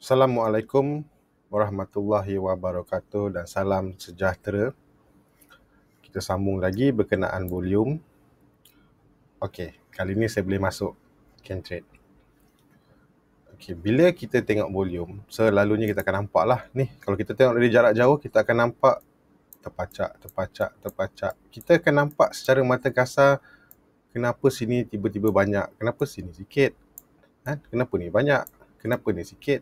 Assalamualaikum warahmatullahi wabarakatuh dan salam sejahtera. Kita sambung lagi berkenaan volume. Okey, kali ni saya boleh masuk Cantrade. Okey, bila kita tengok volume, selalunya kita akan nampak lah ni. Kalau kita tengok dari jarak jauh, kita akan nampak terpacak. Kita akan nampak secara mata kasar kenapa sini tiba-tiba banyak, kenapa sini sikit. Kenapa ni banyak, kenapa ni sikit.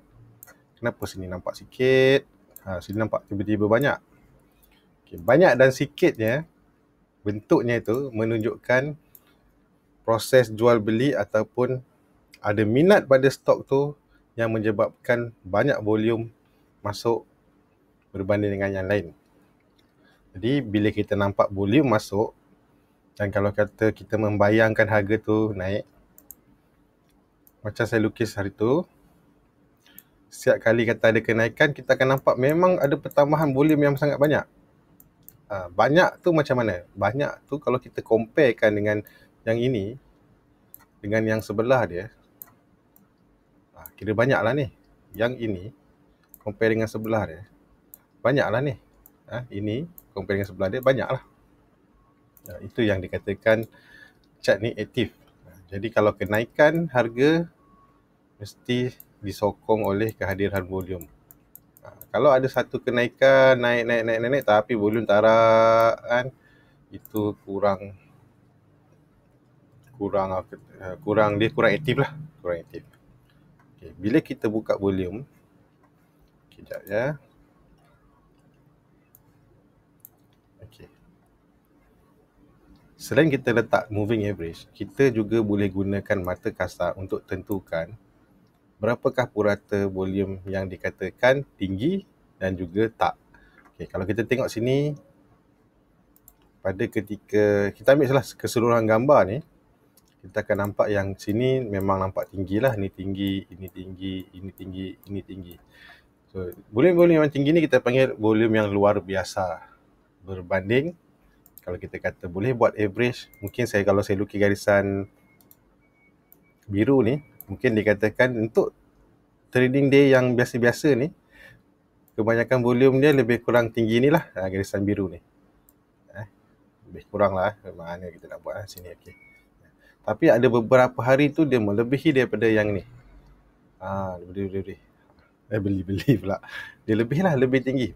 Kenapa sini nampak sikit, sini nampak tiba-tiba banyak. Okay, banyak dan sikitnya, bentuknya itu menunjukkan proses jual beli ataupun ada minat pada stok tu yang menyebabkan banyak volume masuk berbanding dengan yang lain. Jadi bila kita nampak volume masuk dan kalau kata kita membayangkan harga tu naik, macam saya lukis hari tu, setiap kali kata ada kenaikan, kita akan nampak memang ada pertambahan volume yang sangat banyak. Banyak tu macam mana? Banyak tu kalau kita comparekan dengan yang ini, dengan yang sebelah dia, kira banyak lah ni. Yang ini, compare dengan sebelah dia, banyak lah ni. Ini, compare dengan sebelah dia, banyak lah. Itu yang dikatakan chart ni aktif. Jadi kalau kenaikan harga, mesti disokong oleh kehadiran volume. Kalau ada satu kenaikan, naik, tapi volume tarak kan, itu kurang aktif lah. Kurang aktif. Okay. Bila kita buka volume, kejap ya. Okay. Selain kita letak moving average, kita juga boleh gunakan mata kasar untuk tentukan berapakah purata volume yang dikatakan tinggi dan juga tak. Okay, kalau kita tengok sini, pada ketika kita ambil salah keseluruhan gambar ni, kita akan nampak yang sini memang nampak tinggi lah. Ini tinggi, ini tinggi, ini tinggi, ini tinggi. So, volume yang tinggi ni kita panggil volume yang luar biasa. Berbanding, kalau kita kata boleh buat average, mungkin kalau saya lukis garisan biru ni, mungkin dikatakan untuk trading day yang biasa-biasa ni, kebanyakan volume dia lebih kurang tinggi ni lah, garisan biru ni. Lebih kurang lah, mana kita nak buat sini, okey. Tapi ada beberapa hari tu dia melebihi daripada yang ni. Beli pula. Dia lebih tinggi.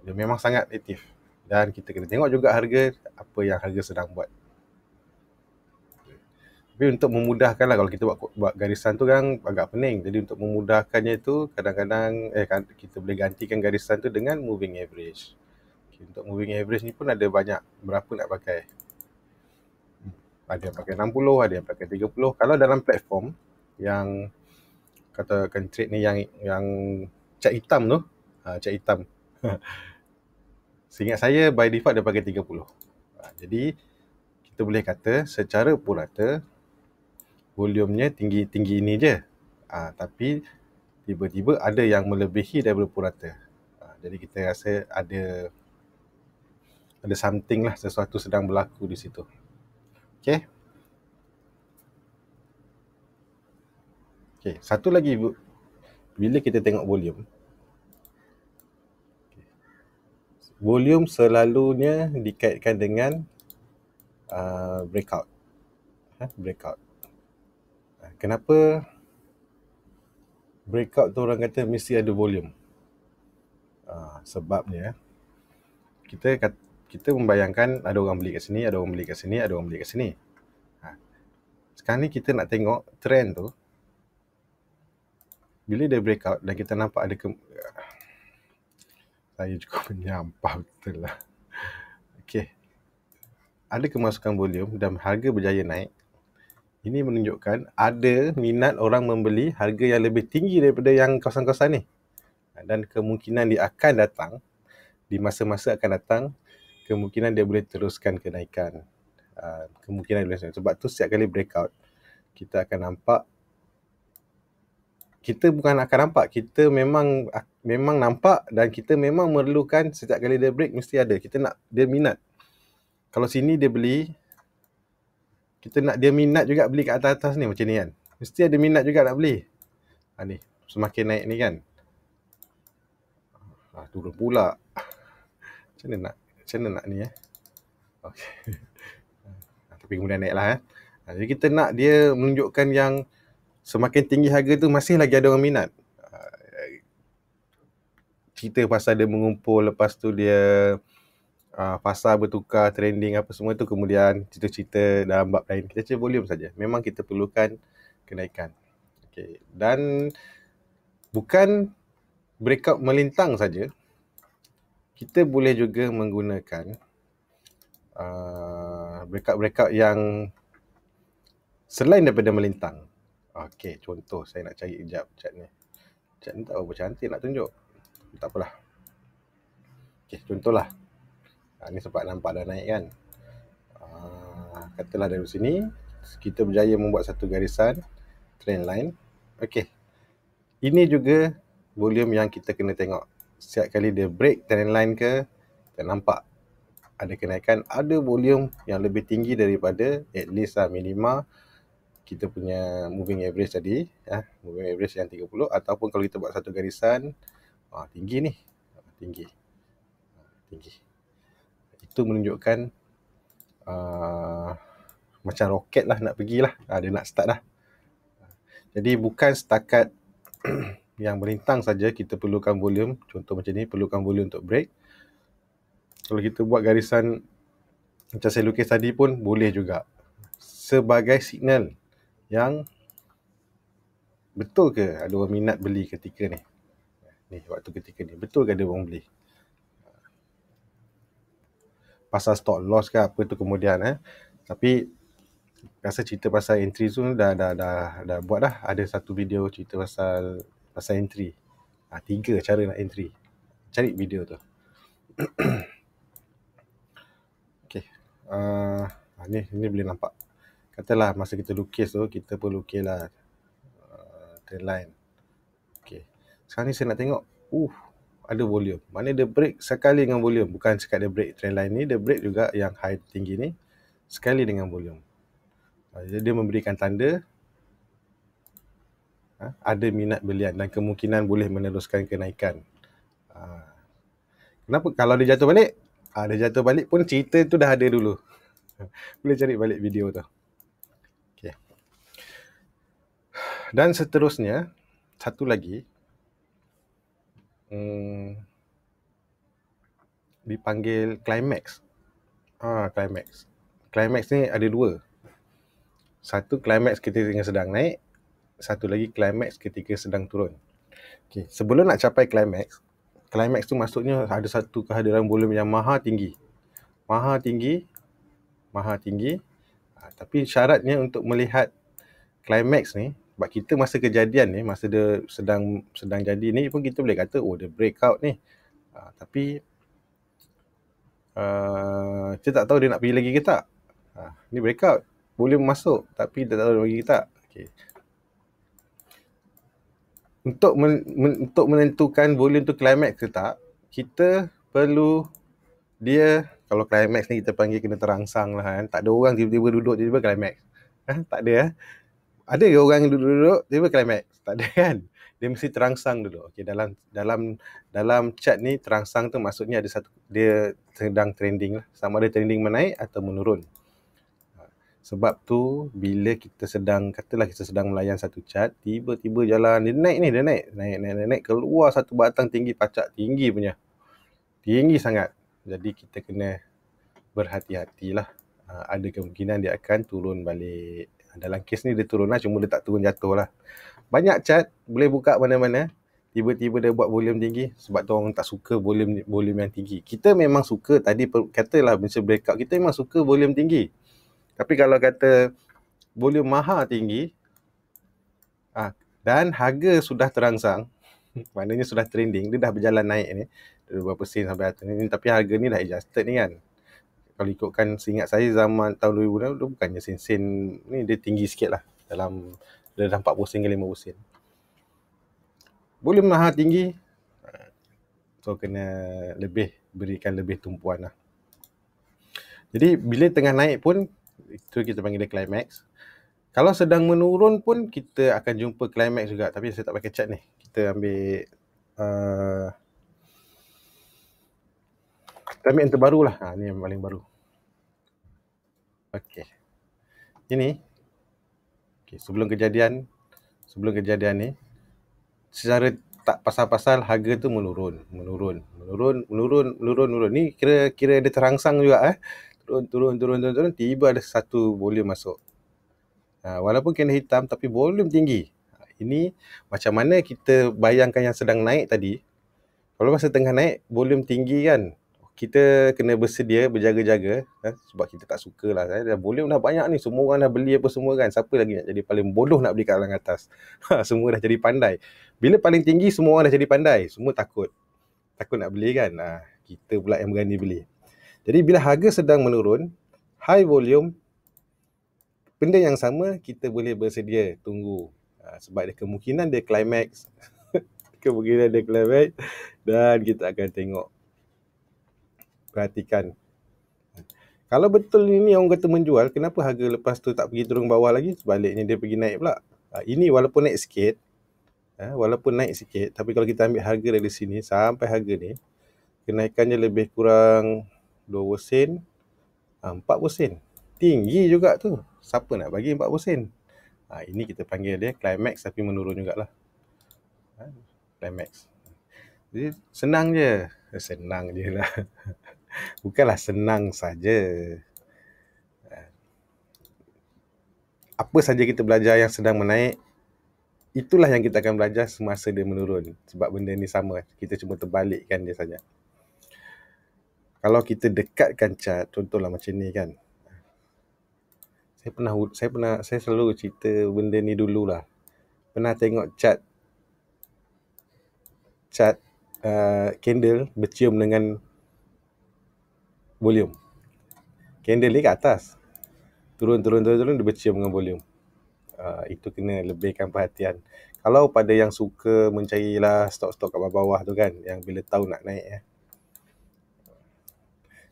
Dia memang sangat aktif. Dan kita kena tengok juga harga, apa yang harga sedang buat. Tapi untuk memudahkan lah, kalau kita buat garisan tu kan agak pening. Jadi untuk memudahkannya tu, kadang-kadang kita boleh gantikan garisan tu dengan moving average. Untuk moving average ni pun ada banyak, berapa nak pakai. Ada yang pakai 60, ada yang pakai 30. Kalau dalam platform yang katakan trade ni yang cat hitam tu, cat hitam. Seingat saya by default dia pakai 30. Jadi kita boleh kata secara purata volumenya tinggi ini je. Tapi tiba-tiba ada yang melebihi daripada purata. Jadi kita rasa ada something lah, sesuatu sedang berlaku di situ. Okay. Okay, satu lagi, bila kita tengok volume selalunya dikaitkan dengan breakout. Kenapa breakout tu orang kata mesti ada volume? Sebabnya kita membayangkan ada orang beli kat sini, ada orang beli kat sini, ada orang beli kat sini. Sekarang ni kita nak tengok trend tu. Bila dia breakout dan kita nampak ada saya cukup menyampah betul lah. Okay. Ada kemasukan volume dan harga berjaya naik. Ini menunjukkan ada minat orang membeli harga yang lebih tinggi daripada yang kawasan-kawasan ni. Dan kemungkinan dia akan datang, di masa-masa akan datang, kemungkinan dia boleh teruskan kenaikan. Sebab tu setiap kali breakout, kita akan nampak, kita bukan akan nampak, kita memang nampak dan kita memang memerlukan setiap kali dia break mesti ada. Kita nak dia minat. Kalau sini dia beli, kita nak dia minat juga beli kat atas-atas ni macam ni kan. Mesti ada minat juga nak beli. Ni semakin naik ni kan. Turun pula. Macam mana nak ni Okay. Tapi kemudian naik lah Jadi kita nak dia menunjukkan yang semakin tinggi harga tu masih lagi ada orang minat. Cerita pasal dia mengumpul, lepas tu dia pasar bertukar, trending apa semua tu, kemudian cerita-cerita dalam bab lain. Kita cerita volume saja. Memang kita perlukan kenaikan. Okay. Dan bukan breakout melintang saja, kita boleh juga menggunakan breakout-breakout yang selain daripada melintang. Okay, contoh saya nak cari sekejap chart ni. Chart ni tak berapa cantik nak tunjuk. Tak apalah. Okay, contohlah. Ni sempat nampak dah naik kan. Katalah dari sini, kita berjaya membuat satu garisan trend line. Okay. Ini juga volume yang kita kena tengok. Setiap kali dia break trend line ke, kita nampak ada kenaikan, ada volume yang lebih tinggi daripada at least minima kita punya moving average tadi, moving average yang 30, ataupun kalau kita buat satu garisan tinggi ni, tinggi. Itu menunjukkan macam roket lah nak pergilah, dia nak start dah. Jadi bukan setakat yang melintang saja kita perlukan volume. Contoh macam ni, perlukan volume untuk break. Kalau kita buat garisan macam saya lukis tadi pun boleh juga, sebagai signal yang betul ke ada orang minat beli ketika ni. Waktu ketika ni betul ke ada orang beli. Pasal stop loss ke apa tu kemudian tapi rasa cerita pasal entry tu dah buat dah. Ada satu video cerita pasal entry. 3 cara nak entry. Cari video tu. Okay. Ni boleh nampak. Katalah masa kita lukis tu, kita pun lukislah trend line. Okay. Sekarang ni saya nak tengok. Ada volume. Mana dia break sekali dengan volume. Bukan sekadar break trend line ni, dia break juga yang high tinggi ni sekali dengan volume. Jadi dia memberikan tanda ada minat belian dan kemungkinan boleh meneruskan kenaikan. Kenapa? Kalau dia jatuh balik, dia jatuh balik pun cerita tu dah ada dulu. Boleh cari balik video tu. Okay. Dan seterusnya, satu lagi, dipanggil climax. Climax. Climax ni ada 2. Satu climax ketika sedang naik, satu lagi climax ketika sedang turun. Okay. Sebelum nak capai climax tu maksudnya ada satu kehadiran volume yang maha tinggi. Tapi syaratnya untuk melihat climax ni, sebab kita masa kejadian ni, masa dia sedang jadi ni pun kita boleh kata dia breakout ni. Tapi kita tak tahu dia nak pergi lagi ke tak. Ni breakout, volume masuk, tapi dia tak tahu dia pergi ke tak. Okay. Untuk menentukan volume tu climax ke tak, kita perlu dia, kalau climax ni kita panggil kena terangsang lah kan. Tak ada orang tiba-tiba duduk tiba-tiba climax. Tak ada Ada ke orang yang duduk-duduk tiba-tiba climax? Tak ada kan. Dia mesti terangsang dulu. Okay, dalam chart ni terangsang tu maksudnya ada satu, dia sedang trending lah. Sama ada trending menaik atau menurun. Sebab tu bila kita sedang, katalah kita sedang melayan satu chart, tiba-tiba jalan dia naik keluar satu batang tinggi, pacak tinggi punya. Tinggi sangat. Jadi kita kena berhati-hatilah. Ada kemungkinan dia akan turun balik. Dalam kes ni dia turun lah, cuma dia tak turun jatuh lah. Banyak chart boleh buka mana-mana, tiba-tiba dia buat volume tinggi. Sebab tu orang tak suka volume yang tinggi. Kita memang suka, tadi katalah macam breakout, kita memang suka volume tinggi. Tapi kalau kata volume maha tinggi dan harga sudah terangsang, maknanya sudah trending, dia dah berjalan naik ni, berapa sen sampai atas ni, tapi harga ni dah adjusted ni kan. Kalau ikutkan seingat saya zaman tahun 2000 tu bukannya sen-sen ni, dia tinggi sikit lah, dalam 40 sen ke 50 sen. Volume maha tinggi, so kena berikan lebih tumpuan lah. Jadi bila tengah naik pun, itu kita panggil dia climax. Kalau sedang menurun pun kita akan jumpa climax juga, tapi saya tak pakai chart ni. Kita ambil kita ambil yang terbaru lah. Ni yang paling baru. Okey. Ini sebelum kejadian ni, secara tak pasal-pasal harga tu menurun. Ni kira dia terangsang juga turun, tiba ada satu volume masuk. Walaupun candle hitam tapi volume tinggi. Ini macam mana kita bayangkan yang sedang naik tadi. Kalau masa tengah naik volume tinggi kan, kita kena bersedia, berjaga-jaga, sebab kita tak suka lah. Volume dah banyak ni, semua orang dah beli apa semua kan. Siapa lagi nak jadi paling bodoh nak beli kat orang atas? Semua dah jadi pandai. Bila paling tinggi, semua orang dah jadi pandai. Semua takut nak beli kan. Kita pula yang berani beli. Jadi bila harga sedang menurun, high volume, benda yang sama, kita boleh bersedia tunggu. Sebab ada kemungkinan dia climax. Dan kita akan tengok. Perhatikan. Kalau betul ini orang kata menjual, kenapa harga lepas tu tak pergi turun bawah lagi? Sebaliknya dia pergi naik pula. Ini walaupun naik sikit, tapi kalau kita ambil harga dari sini sampai harga ni, kenaikannya lebih kurang 20 sen, 40 sen. Tinggi juga tu. Siapa nak bagi 40 sen? Ini kita panggil dia climax tapi menurun jugalah. Climax. Jadi senang je lah. Bukanlah senang saja. Apa saja kita belajar yang sedang menaik, itulah yang kita akan belajar semasa dia menurun. Sebab benda ni sama, kita cuma terbalikkan dia saja. Kalau kita dekatkan chart, contohlah macam ni kan. Saya selalu cerita benda ni dululah. Pernah tengok chart candle bercium dengan volume. Candle ni kat atas, turun dia bercium dengan volume. Itu kena lebihkan perhatian. Kalau pada yang suka mencarilah stok-stok kat bawah tu kan, yang bila tahu nak naik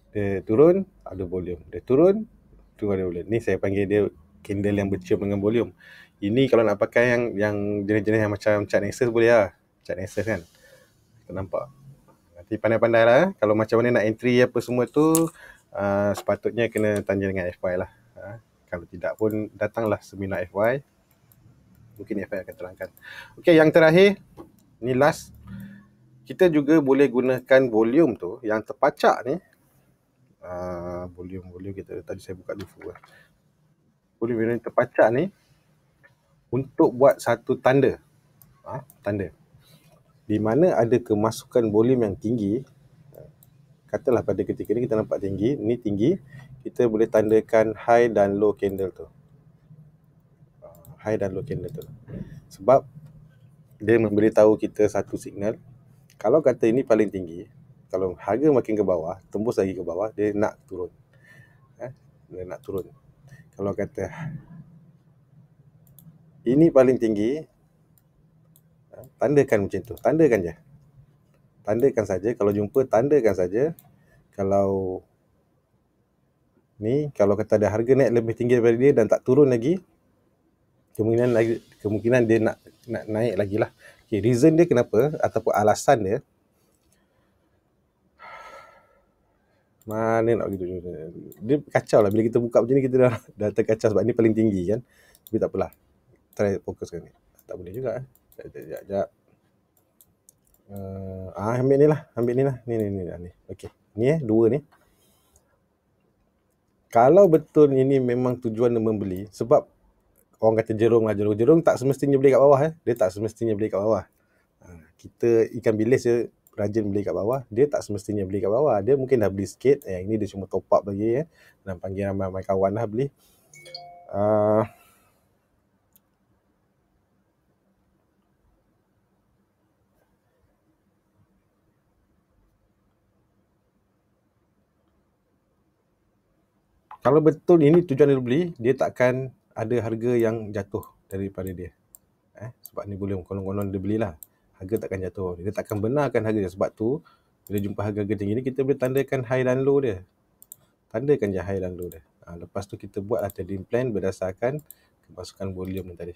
dia turun ada volume, dia turun ada volume. Ni saya panggil dia candle yang bercium dengan volume. Ini kalau nak pakai yang jenis-jenis yang macam chart Nexus boleh lah. Chart Nexus kan, kita nampak. Nanti pandai-pandai lah. Kalau macam mana nak entry apa semua tu, sepatutnya kena tanya dengan FY lah. Kalau tidak pun datanglah seminar FY, mungkin FY akan terangkan. Okey, yang terakhir ni last, kita juga boleh gunakan volume tu yang terpacak ni. Volume kita tadi saya buka dulu. Volume yang terpacak ni untuk buat satu tanda. Tanda di mana ada kemasukan volume yang tinggi. Katalah pada ketika ni kita nampak tinggi, ni tinggi, kita boleh tandakan high dan low candle tu. High dan low candle tu. Sebab dia memberitahu kita satu signal. Kalau kata ini paling tinggi, kalau harga makin ke bawah, tembus lagi ke bawah, dia nak turun. Dia nak turun. Kalau kata ini paling tinggi, tandakan macam tu. Tandakan je. Tandakan saja. Kalau jumpa, tandakan saja. Kalau ni, kalau kata ada harga naik lebih tinggi daripada dia dan tak turun lagi, kemungkinan dia nak naik lagi lah. Okay, reason dia kenapa ataupun alasan dia, mana nak gitu, dia kacau lah. Bila kita buka macam ni, kita dah terkacau sebab ni paling tinggi kan. Tapi tak apalah, try fokuskan ni. Tak boleh juga. Sekejap. Ambil ni lah. Ni. Okay, ni dua ni. Kalau betul ini memang tujuan dia membeli, sebab orang kata jerung tak semestinya beli kat bawah. Dia tak semestinya beli kat bawah. Kita ikan bilis je rajin beli kat bawah, dia tak semestinya beli kat bawah. Dia mungkin dah beli sikit, yang ini dia cuma top up lagi dan panggil ramai kawan lah beli. Kalau betul ini tujuan dia beli, dia takkan ada harga yang jatuh daripada dia. Sebab ni boleh konon-konon dia belilah, harga takkan jatuh. Dia takkan benarkan harga dia. Sebab tu bila jumpa harga tinggi ni, kita boleh tandakan high dan low dia. Tandakan je high dan low dia. Lepas tu kita buatlah trading plan berdasarkan Masukkan volume tadi.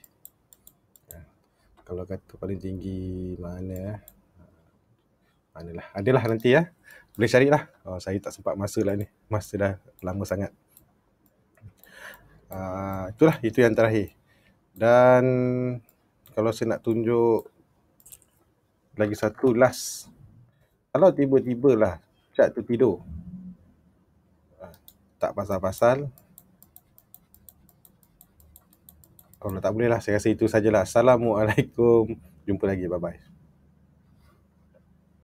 Kalau kata paling tinggi mana? Manalah. Adalah nanti ya. Boleh carilah. Saya tak sempat masa lah ni. Masa dah lama sangat. Itulah, itu yang terakhir. Dan kalau saya nak tunjuk lagi satu last. Kalau tiba-tiba lah cat tu tidur, tak pasal-pasal. Kalau tak boleh lah, saya rasa itu sajalah. Assalamualaikum. Jumpa lagi. Bye-bye.